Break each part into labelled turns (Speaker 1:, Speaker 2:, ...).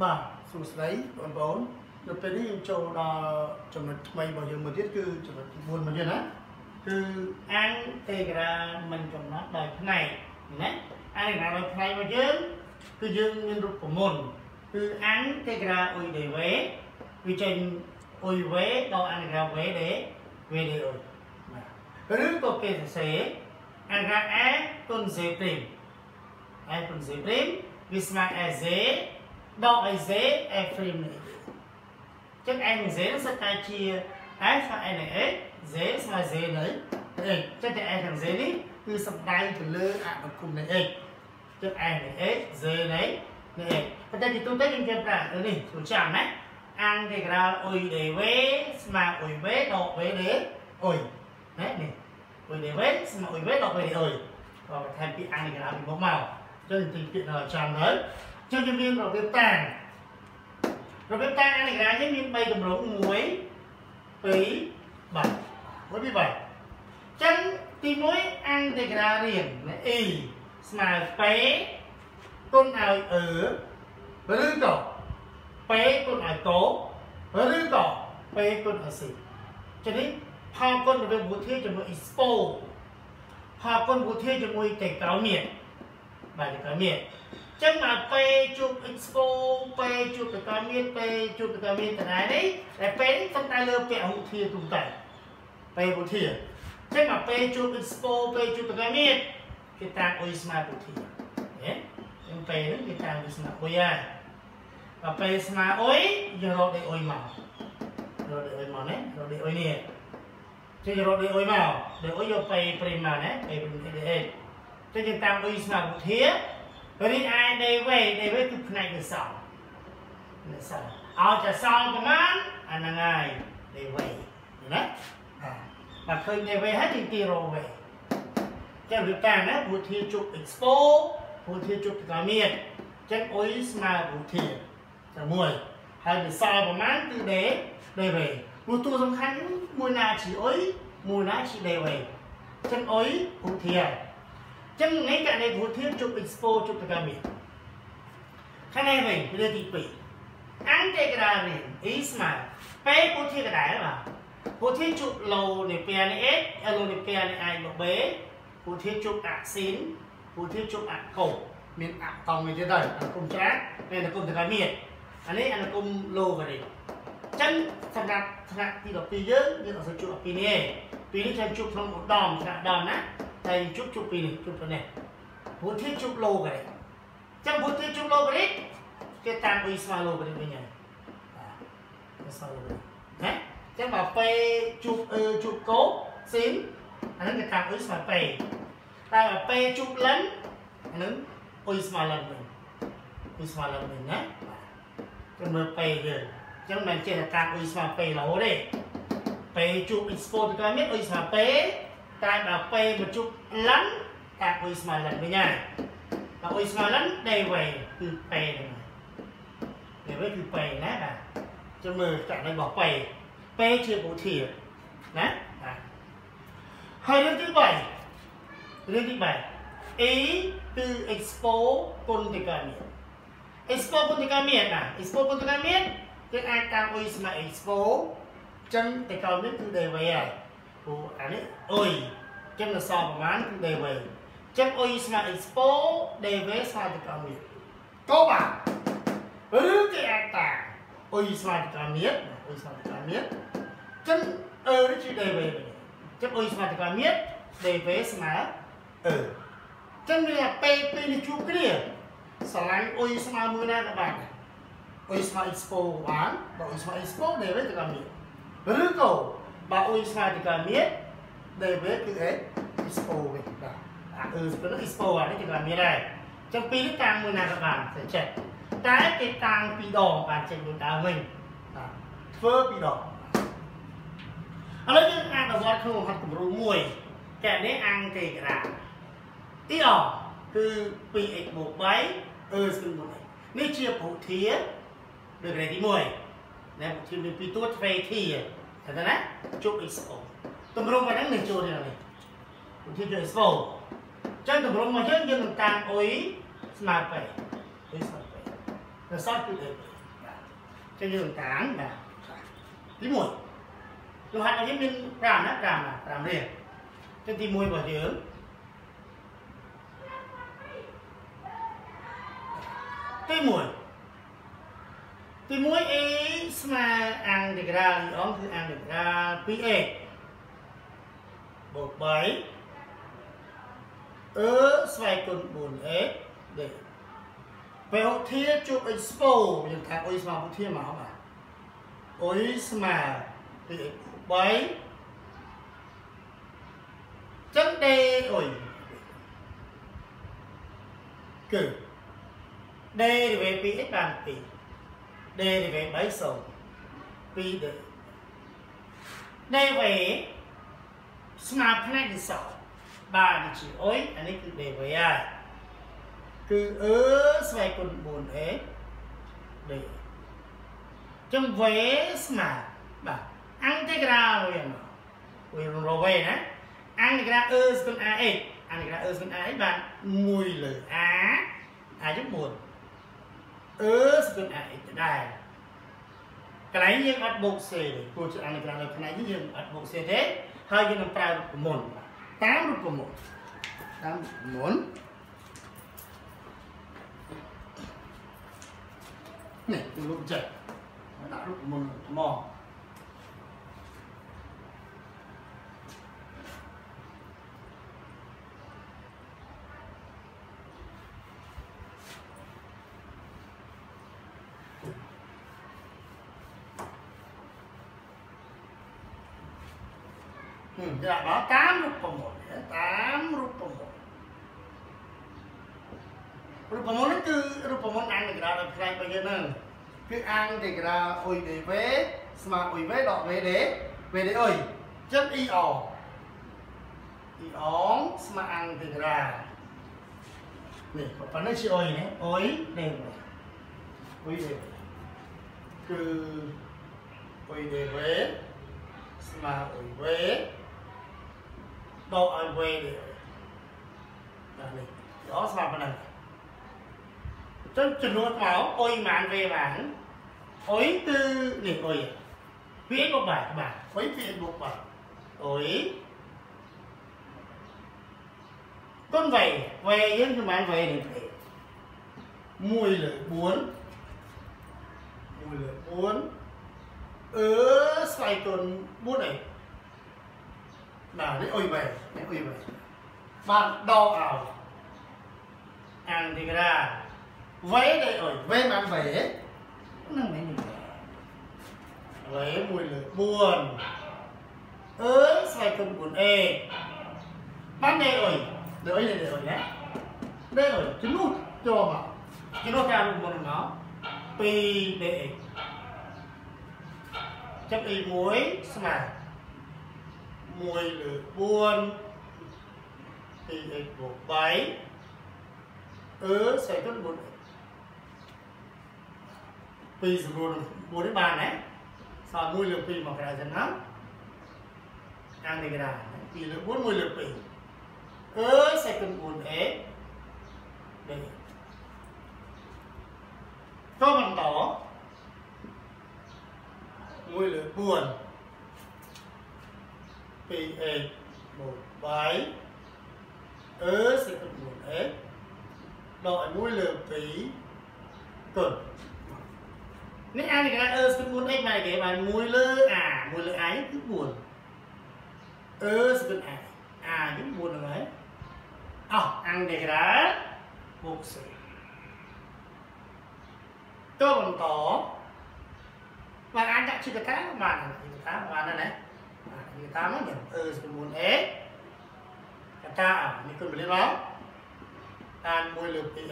Speaker 1: បាទសួស្តីបងប្អូននៅពេលនេះយើងចូលដល់ចំណុចថ្មីរបស់យើងមួយទៀតគឺចំណុចទី4មកទៀតណាគឺIntegraមិនកំណត់ដោយផ្នែកណាIntegraដោយផ្នែករបស់យើងគឺយើងមានរូបមន្តគឺIntegra UIDV វាចេញ UIV ដល់ Integra VD VD ឬក៏គេសរសេរIntegra A គុណ Z' A គុណ Z' វាស្មើ AZ ដក AZ A' នេះចឹង A និង Z នឹងសិតតែជា A ស្មើ A នៃ X Z ស្មើ Z នៃ X ចឹងតែ A និង Z នេះគឺសំដៅទៅលើអនុគមនៃ X ចឹង A នៃ X Z នៃ X ប៉ុន្តែទីទូទៅយើងគេប្រើនេះចូលចាំណាIntegral UIDV ស្មើ UIV ដក VD UI ណានេះ UIDV ស្មើ UIV ដក VD UI ក៏បន្ថែមពាក្យ Integral ពីមុខមកចឹងទីពាក្យនៅចាំទៅចឹងយើងមានរបៀបតាំងIntegra យើងមាន3កម្រិត1 2 3មួយចឹងទី1 Integra រៀង E ស្មើ P គុណឲ្យ E ឬក៏ P គុណឲ្យកឬក៏ P គុណឲ្យ C ចឹងនេះផលគុណរវាងវិធីជាមួយ expo ផលគុណវិធីជាមួយតេកោមានបាទតេកោមានចឹងមកពេលជួប expo ពេលជួបតកមានពេលជួបតកមានដដែលនេះតែពេលនេះសំដៅលើពាក្យវិធីទូទៅពេលវិធីចឹងមកពេលជួប expo ពេលជួបតកមានគេតាមអុយស្មើវិធីហ៎ចឹងពេលនេះគេតាមវាស្មើអុយហើយដល់ពេលស្មើអុយយើងរកដេកអុយមកណារកដេកអុយនេះចឹងរកដេកអុយមកដេកអុយយកពេលព្រីមមកណាពេលព្រីមនេះចឹងយើងតាមអុយស្មើវិធីរីឯ DV គឺផ្នែកនៃសល់ឲ្យតែសល់ប្រមាណអាហ្នឹងហើយ DV ណាបាទឃើញ DV ហើយទីរោវិញចឹងវាតាមណាវិធីជប់ expo វិធីជប់តកមានចឹងអុយស្មើវិធីតែមួយហើយវាសល់ប្រមាណគឺ DV ព្រោះតួសំខាន់មួយណាជាអុយមួយណាជា DV ចឹងអុយវិធីហើយចឹងនេះករណីវិធីជប់ expo ជប់តកមានខាងនេះវិញរឿងទី2 Integra នេះ E ស្មើពេលវិធីកដែលបាទវិធីជប់ឡូនៃពែនៃ X ឡូនៃពែនៃ I មក B វិធីជប់អាស៊ីនវិធីជប់អាកូមានអាតង់មួយទៀតទៅអនុគមច្រាស់មានអនុគមតកមានអានេះអនុគមឡូក៏នេះចឹងសម្រាប់ថ្នាក់ទី12យើងអត់សូវជប់ពីនេះពីនេះចាំជប់ក្នុងឧត្តមថ្នាក់ដំណាតែជប់ពីនេះជប់ទៅនេះវិធីជប់ឡូក៏នេះចឹងវិធីជប់ឡូក៏នេះគេតាមអ៊ុយស្មើឡូក៏នេះវិញហើយបាទស្មើឡូណាចឹងមកពេលជប់ជប់កោស៊ីនអាហ្នឹងគេតាមអ៊ុយស្មើពេលតែមកពេលជប់លិនអាហ្នឹងអ៊ុយស្មើលិនវិញអ៊ុយស្មើលិនវិញណាចឹងមើលពេលយើងចឹងមិនចេះតែតាមអ៊ុយស្មើពេលរហូតទេពេលជប់ expo ទៅក៏មានអ៊ុយស្មើពេលតែដល់ពេលមកជប់លិនតាមអ៊ុយស្មើលិនវិញហើយដល់អ៊ុយស្មើលិនដេវេគឺពេលហ្នឹងដេវេគឺពេលណាបាទចឹងមើលចាក់នៅរបស់ពេលជាវិធីណាបាទហើយរឿងទី3 E គឺ expo គុណតកមាន expo គុណតកមានណា expo គុណតកមានគេអាចតាមអ៊ុយស្មើ expo ចឹងតកមានគឺ DV ហើយព្រោះអានេះអ៊ុយចឹងនៅសល់ប្រមាណគឺ DV ចឹងអ៊ុយស្មើ expo DV ស្មើតកមានកោបាទឬគេអាចតាមអ៊ុយស្មើតកមានអ៊ុយស្មើតកមានចឹងនេះជា DV ចឹងអ៊ុយស្មើតកមាន DV ស្មើចឹងវាពេលពេលនេះជួបគ្នាស្រឡាញ់អ៊ុយស្មើមួយណាក៏បានអ៊ុយស្មើ expo បានបើអ៊ុយស្មើ expo DV តកមានឬក៏បើអ៊ុយស្មើតកមាន DV គឺ expo វិញបាទស្ពឹង expo អានេះតកមានដែរចឹងពីរនេះតាមមួយណាក៏បានតែចេះតែគេតាមពីរដងបានចេញមួយដើមវិញបាទធ្វើពីរដងឥឡូវយើងអនុវត្តក្នុងមហត្ថគំរូមួយតែនេះIntegraទីអគឺ 2x បូក 3 ស្មើនឹងនេះជាវិធីដូចកន្លែងទី1ណាវិធីមានពីរតួទ្វេធីឃើញទេណាជប់ expo តម្រងហ្នឹងនឹងចូលនេះវិធីជប់ expo ចឹងតម្រងមកយើងនឹងតាមអ៊ុយស្មើពេលអ៊ុយស្មើពេល là sót cứ để cho như tháng là tí mùi lúc hạt là mình làm liền trên tí mùi vào dưỡng tí mùi ấy mà ăn được ra thì ông cứ ăn được ra PA bột bấy xoay con bùn ế để về hậu thiết chụp expo những thằng ôi mà hậu thiết mà không à ôi mà thì bấy chân đê ôi cử đê thì về pi x bằng pi đê thì về bấy sầu pi để đê về smart planet thì sao ba thì chỉ ối anh ấy cứ để với ai cứ xoay con buồn ế để trong vé mà bà ăn thế ra rồi rồi về nè ăn thì ra con a ấy ăn thì ra con a ấy bạn mùi lửa giúp buồn con a ấy đây cái này như ăn bột xề cô chú ăn thì ra cái này như ăn bột xề thế hai cái nó trao của mồn 8 rút của một 8 muốn này từ lúc chạy đã rút của một mò là đó 8 rút của một 8 rút của một rút của một nó cứ rút của một ăn thì ra là phải bây giờ nè cứ ăn thì ra ôi để vé mà ôi vé đỏ về để ơi chất y ỏ mà ăn thì ra này có phải nói chị ôi này ôi đây ôi để cứ ôi để vé mà ôi vé đâu ai về để đó sao mà này chân luôn máu ôi màn về bản ôi từ này ôi viết một bài ôi viết một bài ôi con về những cái màn về này mùi lửa buồn xoay tuần bút này nào đấy ôi về bạn đo ảo ăn thì ra vẽ đây rồi vẽ mà vẽ nó mấy mình vẽ mùi lửa buồn xoay con buồn bán đây rồi để rồi nhé đây rồi chứ nút cho mà chứ nó ra một nó pi để chấp y muối mà mùi lửa buồn thì bộ bấy xoay con buồn pi rồi buồn đến bàn đấy sao mùi lửa pi mà cái này lắm ăn thì cái này pi lửa buồn mùi lửa pi xoay con buồn đây có bằng tỏ mùi lửa buồn pi bộ bấy sẽ con buồn đội mùi lửa pi cực nếu ăn thì cái này sẽ buồn này cái mà mùi lửa ái cứ buồn sẽ con những buồn rồi đấy ăn thì cái đó buộc sự tôi còn có và ăn đã chưa cái tháng mà này này người ta mới nhận sẽ buồn cái ta như con lên đó ăn mùi lửa pi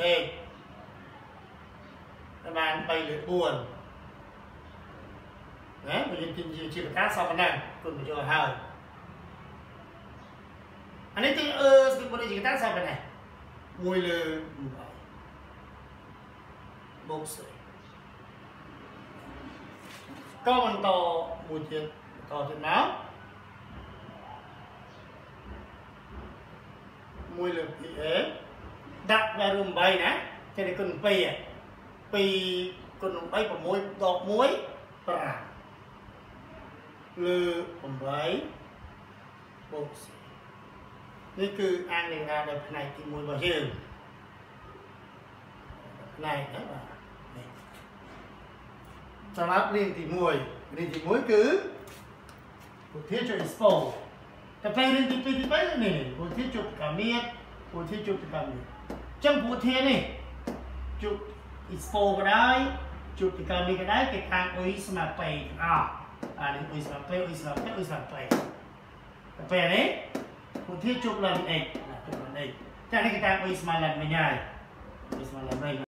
Speaker 1: các bạn bay lửa buồn đấy bây giờ tin chưa cái sau cái này còn phải cho hơi anh ấy tin cái buồn này chỉ cái sau cái này mùi lửa bốc sợi có bằng to mùi tiền to trên máu mùi lửa pi đặt vào rùm bay nè cho nên con pi 2 គុណនឹង3 6 ដក 1 5 លើ8 បូក នេះគឺអានលេខនៅផ្នែកទី 1 របស់យើងផ្នែកណាបាទនេះសម្រាប់រៀនទី 1 រៀនទី 1 គឺពុទ្ធាជួយ expose តែពេលរៀនទី 2 ទី 3 នេះពុទ្ធាជួយកាមៀតពុទ្ធាជួយកាមៀតចឹងពុទ្ធានេះជួយ expose ក៏ដែរជួយកាមៀតក៏ដែរគេខាងអ៊ុយស្មើពេទាំងអស់អានេះអ៊ុយស្មើពេអ៊ុយស្មើពេអ៊ុយស្មើពេតែពេលនេះពុទ្ធាជួយឡើង x តែនេះគេតាមអ៊ុយស្មើឡើងវិញហើយអ៊ុយស្មើឡើងវិញ